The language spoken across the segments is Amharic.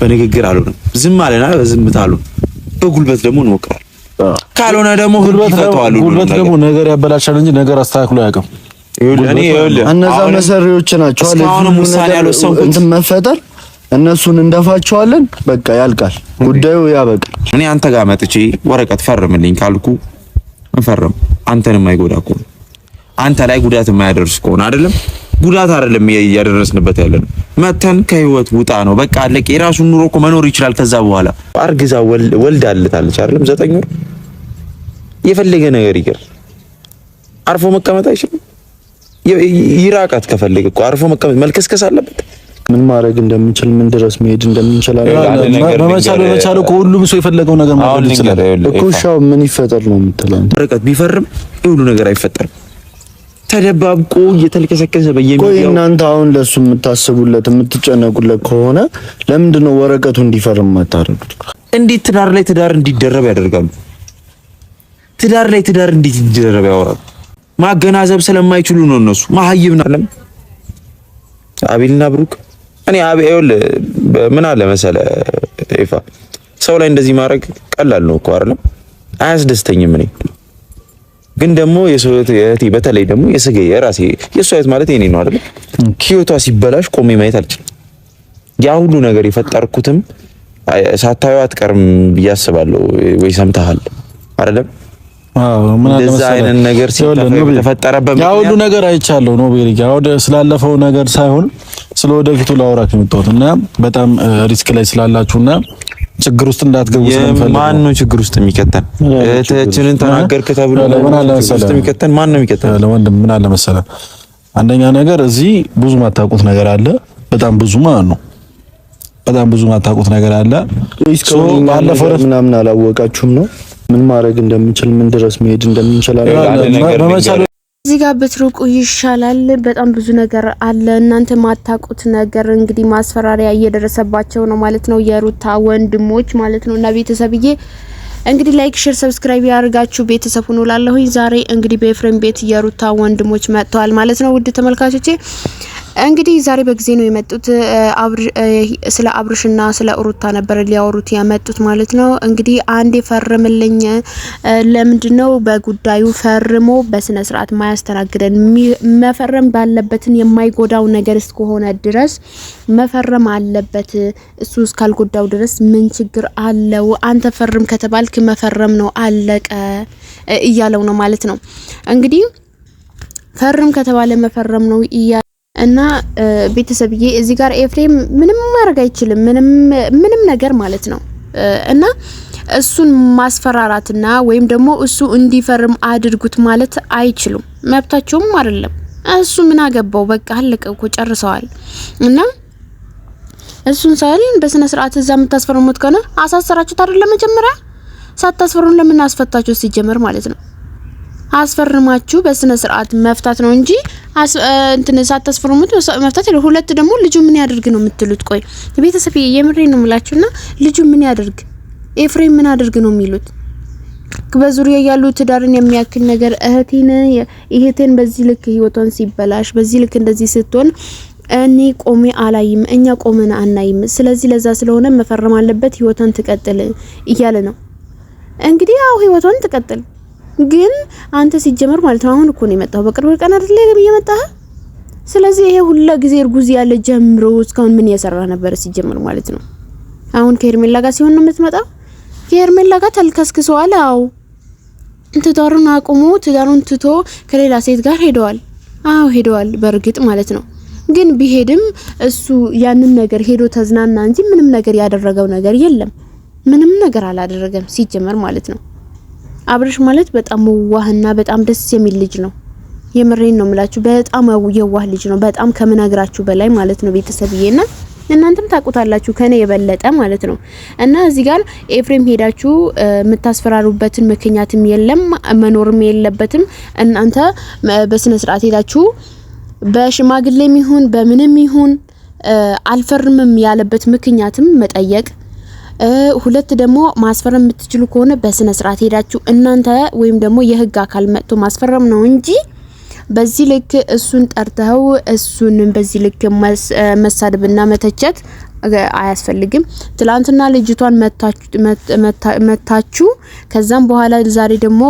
በንግግር አልሆነም ዝም አለና በዝምታ አሉ በጉልበት ደግሞ እንሞክራለን ካልሆነ ደግሞ ጉልበት ደግሞ ነገር ያበላሻል እንጂ ነገር አስተካክሎ ያውቃል እነዛ መሰሪዎች ናቸው አሁንም ውሳኔ ያልወሰንኩት እንትን መፈጠር እነሱን እንደፋቸዋለን በቃ ያልቃል ጉዳዩ ያበቃል እኔ አንተ ጋር መጥቼ ወረቀት ፈርምልኝ ካልኩ እንፈርም አንተንም አይጎዳኩ አንተ ላይ ጉዳት የማያደርስ ከሆነ አይደለም ጉዳት አይደለም ያደረስንበት ያለን መተን ከህይወት ውጣ ነው በቃ አለቀ የራሱን ኑሮ እኮ መኖር ይችላል ከዛ በኋላ አርግዛ ወልዳለታለች አይደለም 9 ወር የፈለገ ነገር ይገር አርፎ መቀመጥ አይችልም ይራቃት ከፈለገ እኮ አርፎ መቀመጥ መልከስከስ አለበት ምን ማድረግ እንደምንችል ምን ድረስ መሄድ እንደምንችል በመቻል ሁሉም ሰው የፈለገው ነገር ማድረግ ይችላል እኮ ሻው ምን ይፈጠር ነው የምትለው ወረቀት ቢፈርም ሁሉ ነገር አይፈጠርም ተደባብቆ እየተልከሰከሰ በየሚዲያው ቆይ እናንተ አሁን ለሱ የምታስቡለት የምትጨነቁለት ከሆነ ለምንድን ነው ወረቀቱ እንዲፈርም ማታረጉት እንዴት ትዳር ላይ ትዳር እንዲደረብ ያደርጋሉ ትዳር ላይ ትዳር እንዲደረብ ያወራሉ ማገናዘብ ስለማይችሉ ነው እነሱ ማህይብ ነው አቤልና ብሩክ እኔ አቤል ምን አለ መሰለ ኢፋ ሰው ላይ እንደዚህ ማድረግ ቀላል ነው እኮ አይደለም አያስደስተኝም እኔ ግን ደግሞ የሰውየቴ በተለይ ደግሞ የስጋ የራሴ የሰውየት ማለት የኔ ነው አይደል ህይወቷ ሲበላሽ ቆሜ ማየት አልችልም ያ ሁሉ ነገር የፈጠርኩትም ሳታዩ አትቀርም ብያስባለሁ ወይ ሰምተሃል አይደለም ምን አለ እንደዛ አይነት ነገር ሲተፈጠረበት ያ ሁሉ ነገር አይቻለሁ ነው ቤሪጋ ወደ ስላለፈው ነገር ሳይሆን ስለወደፊቱ ላውራክ የምትወጡና በጣም ሪስክ ላይ ስላላችሁና ችግር ውስጥ እንዳትገቡ ስለምፈልግ ማን ነው ችግር ውስጥ የሚከተን እህታችንን ተናገርክ ተብሎ ለምን አለ መሰለህ የሚከተን ማን ነው የሚከተን ለወንድም ምን አለ መሰለህ አንደኛ ነገር እዚህ ብዙ ማታውቁት ነገር አለ በጣም ብዙ ማለት ነው በጣም ብዙ ማታውቁት ነገር አለ ባለፈው ምናምን አላወቃችሁም ነው ምን ማድረግ እንደምንችል ምን ድረስ መሄድ እንደምንችል በመቻል እዚህ ጋር ብትሩቁ ይሻላል በጣም ብዙ ነገር አለ እናንተ ማታውቁት ነገር እንግዲህ ማስፈራሪያ እየደረሰባቸው ነው ማለት ነው የሩታ ወንድሞች ማለት ነው እና ቤተሰብዬ እንግዲህ ላይክ ሼር ሰብስክራይብ ያርጋችሁ ቤተሰብ ሁኑ ላለሁኝ ዛሬ እንግዲህ በኤፍሬም ቤት የሩታ ወንድሞች መጥተዋል ማለት ነው ውድ ተመልካቾቼ እንግዲህ ዛሬ በጊዜ ነው የመጡት ስለ አብርሽና ስለ ሩታ ነበር ሊያወሩት ያመጡት ማለት ነው እንግዲህ አንዴ ፈርምልኝ ለምንድነው በጉዳዩ ፈርሞ በስነ ስርዓት ማያስተናግደን መፈረም ባለበትን የማይጎዳው ነገር እስከሆነ ድረስ መፈረም አለበት እሱ እስካልጎዳው ድረስ ምን ችግር አለው አንተ ፈርም ከተባልክ መፈረም ነው አለቀ እያለው ነው ማለት ነው እንግዲህ ፈርም ከተባለ መፈረም ነው እና ቤተሰብዬ እዚህ ጋር ኤፍሬም ምንም ማድረግ አይችልም ምንም ነገር ማለት ነው እና እሱን ማስፈራራትና ወይም ደግሞ እሱ እንዲፈርም አድርጉት ማለት አይችሉም መብታቸውም አይደለም እሱ ምን አገባው በቃ አለቀ እኮ ጨርሰዋል እና እሱን ሳይል በስነ ስርዓት እዛ የምታስፈርሙት ከሆነ አሳሰራችሁት አይደለም መጀመሪያ ሳታስፈርሙን ለምን አስፈታችሁ ሲጀመር ማለት ነው አስፈርማችሁ በስነ ስርዓት መፍታት ነው እንጂ እንትን ሳታስፈርሙት መፍታት ይለው ሁለት ደግሞ ልጁ ምን ያደርግ ነው የምትሉት ቆይ ቤተሰብ የምሬ ነው የምላችሁና ልጁ ምን ያደርግ ኤፍሬም ምን ያደርግ ነው የሚሉት በዙሪያ ያሉ ትዳርን የሚያክል ነገር እህቴን በዚህ ልክ ህይወቷን ሲበላሽ በዚህ ልክ እንደዚህ ስትሆን እኔ ቆሜ አላይም እኛ ቆመና አናይም ስለዚህ ለዛ ስለሆነ መፈረም አለበት ህይወቷን ትቀጥል እያለ ነው እንግዲህ ያው ህይወቷን ትቀጥል ግን አንተ ሲጀመር ማለት ነው አሁን እኮ ነው የመጣው በቅርብ ቀን አይደል የመጣህ ስለዚህ ይሄ ሁሉ ጊዜ እርጉዝ ያለ ጀምሮ እስካሁን ምን ያሰራ ነበር ሲጀመር ማለት ነው አሁን ከሄርሜላ ጋር ሲሆን ነው የምትመጣው ከሄርሜላ ጋር ተልከስክሰዋል አው ትዳሩን አቁሞ ትዳሩን ትቶ ከሌላ ሴት ጋር ሄደዋል በርግጥ ማለት ነው ግን ቢሄድም እሱ ያንን ነገር ሄዶ ተዝናና እንጂ ምንም ነገር ያደረገው ነገር የለም ምንም ነገር አላደረገም ሲጀመር ማለት ነው አብርሽ ማለት በጣም ዋህና በጣም ደስ የሚል ልጅ ነው የምሬን ነው የምላችሁ በጣም የዋህ ልጅ ነው በጣም ከመናግራችሁ በላይ ማለት ነው ቤተሰብዬና እናንተም ታውቁታላችሁ ከኔ የበለጠ ማለት ነው እና እዚህ ጋር ኤፍሬም ሄዳችሁ የምታስፈራሩበትን ምክንያትም የለም መኖርም የለበትም እናንተ በስነ ስርዓት ሄዳችሁ በሽማግሌም ይሁን በምንም ይሁን አልፈርምም ያለበት ምክንያትም መጠየቅ ሁለት ደግሞ ማስፈረም የምትችሉ ከሆነ በስነ ስርዓት ሄዳችሁ እናንተ ወይም ደግሞ የህግ አካል መጥቶ ማስፈረም ነው እንጂ በዚህ ልክ እሱን ጠርተው እሱን በዚህ ልክ መሳደብና መተቸት አያስፈልግም። ትላንትና ልጅቷን መታችሁ ከዛም በኋላ ዛሬ ደግሞ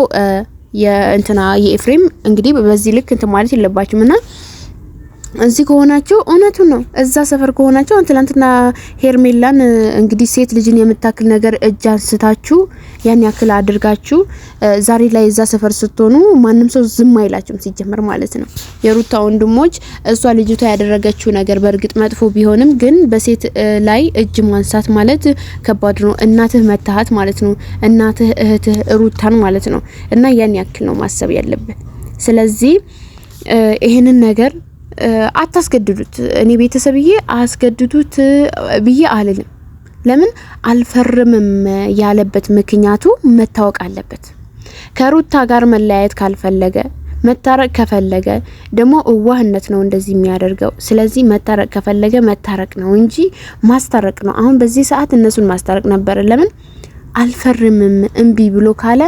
የእንትና የኤፍሬም እንግዲህ በዚህ ልክ እንትን ማለት የለባችሁምና እዚህ ከሆናችሁ እውነቱ ነው። እዛ ሰፈር ከሆናችሁ ትላንትና ሄርሜላን እንግዲህ ሴት ልጅን የምታክል ነገር እጅ አንስታችሁ ያን ያክል አድርጋችሁ ዛሬ ላይ እዛ ሰፈር ስትሆኑ ማንም ሰው ዝም አይላችሁም ሲጀመር ማለት ነው። የሩታ ወንድሞች እሷ ልጅቷ ያደረገችው ነገር በእርግጥ መጥፎ ቢሆንም ግን በሴት ላይ እጅ ማንሳት ማለት ከባድ ነው። እናትህ መታሃት ማለት ነው። እናትህ እህትህ ሩታን ማለት ነው። እና ያን ያክል ነው ማሰብ ያለብን። ስለዚህ ይሄንን ነገር አታስገድዱት። እኔ ቤተሰብዬ አስገድዱት ብዬ አልልም። ለምን አልፈርምም ያለበት ምክንያቱ መታወቅ አለበት። ከሩታ ጋር መለያየት ካልፈለገ መታረቅ ከፈለገ ደግሞ እዋህነት ነው እንደዚህ የሚያደርገው። ስለዚህ መታረቅ ከፈለገ መታረቅ ነው እንጂ ማስታረቅ ነው። አሁን በዚህ ሰዓት እነሱን ማስታረቅ ነበር። ለምን አልፈርምም እምቢ ብሎ ካለ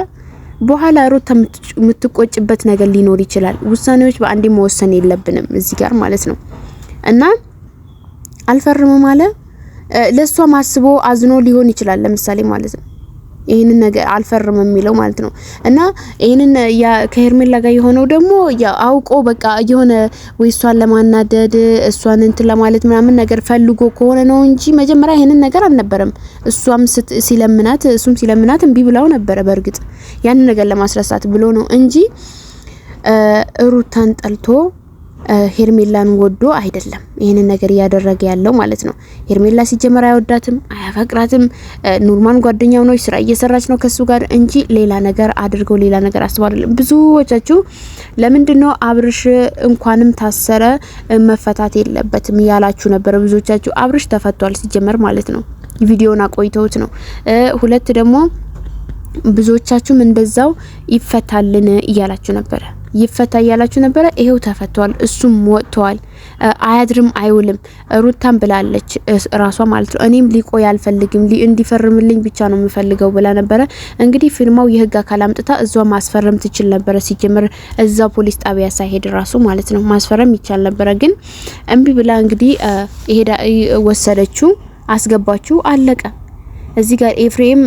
በኋላ ሩታ የምትቆጭበት ነገር ሊኖር ይችላል። ውሳኔዎች በአንዴ መወሰን የለብንም እዚህ ጋር ማለት ነው። እና አልፈርምም ማለት ለሷ ማስቦ አዝኖ ሊሆን ይችላል ለምሳሌ ማለት ነው። ይሄንን ነገር አልፈርም የሚለው ማለት ነው። እና ይሄንን ከሄርሜላ ጋር የሆነው ደግሞ አውቆ በቃ የሆነ ወይ እሷን ለማናደድ እሷን እንትን ለማለት ምናምን ነገር ፈልጎ ከሆነ ነው እንጂ መጀመሪያ ይሄንን ነገር አልነበረም። እሱም ሲለምናት እምቢ ብላው ነበረ። በእርግጥ ያን ነገር ለማስረሳት ብሎ ነው እንጂ ሩታን ጠልቶ ሄርሜላን ወዶ አይደለም ይሄንን ነገር ያደረገ ያለው ማለት ነው። ሄርሜላ ሲጀመር አይወዳትም፣ አያፈቅራትም። ኑርማን ጓደኛው ነው፣ ስራ እየሰራች ነው ከሱ ጋር እንጂ ሌላ ነገር አድርገው ሌላ ነገር አስባው አይደለም። ብዙዎቻችሁ ለምንድነው አብርሽ እንኳንም ታሰረ መፈታት የለበትም ያላችሁ ነበር ብዙዎቻችሁ። አብርሽ ተፈቷል ሲጀመር ማለት ነው። ቪዲዮና ቆይተውት ነው። ሁለት ደግሞ ብዙዎቻችሁም እንደዛው ይፈታልን እያላችሁ ነበር። ይፈታ እያላችሁ ነበረ። ይሄው ተፈቷል። እሱም ወጥቷል። አያድርም አይውልም። ሩታን ብላለች ራሷ ማለት ነው። እኔም ሊቆይ አልፈልግም እንዲፈርምልኝ ብቻ ነው የምፈልገው ብላ ነበረ። እንግዲህ ፊርማው የህግ አካል አምጥታ እዛው ማስፈረም ትችል ነበረ። ሲጀምር እዛው ፖሊስ ጣቢያ ሳይሄድ ራሱ ማለት ነው ማስፈረም ይቻል ነበረ። ግን እምቢ ብላ እንግዲህ ሄዳ ወሰደችው፣ አስገባችው፣ አለቀ። እዚህ ጋር ኤፍሬም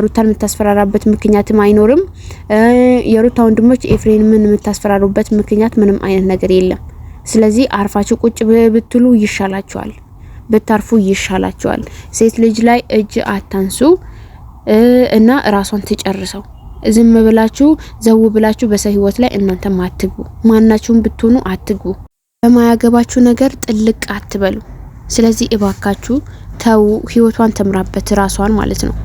ሩታን የምታስፈራራበት ምክንያትም አይኖርም። የሩታ ወንድሞች ኤፍሬምን የምታስፈራሩበት ምክንያት ምንም አይነት ነገር የለም። ስለዚህ አርፋችሁ ቁጭ ብትሉ ይሻላችኋል፣ ብታርፉ ይሻላችኋል። ሴት ልጅ ላይ እጅ አታንሱ እና ራሷን ትጨርሰው። ዝም ብላችሁ ዘው ብላችሁ በሰው ህይወት ላይ እናንተም አትግቡ። ማናችሁም ብትሆኑ አትግቡ። በማያገባችሁ ነገር ጥልቅ አትበሉ። ስለዚህ እባካችሁ ተው፣ ህይወቷን ተምራበት ራሷን ማለት ነው።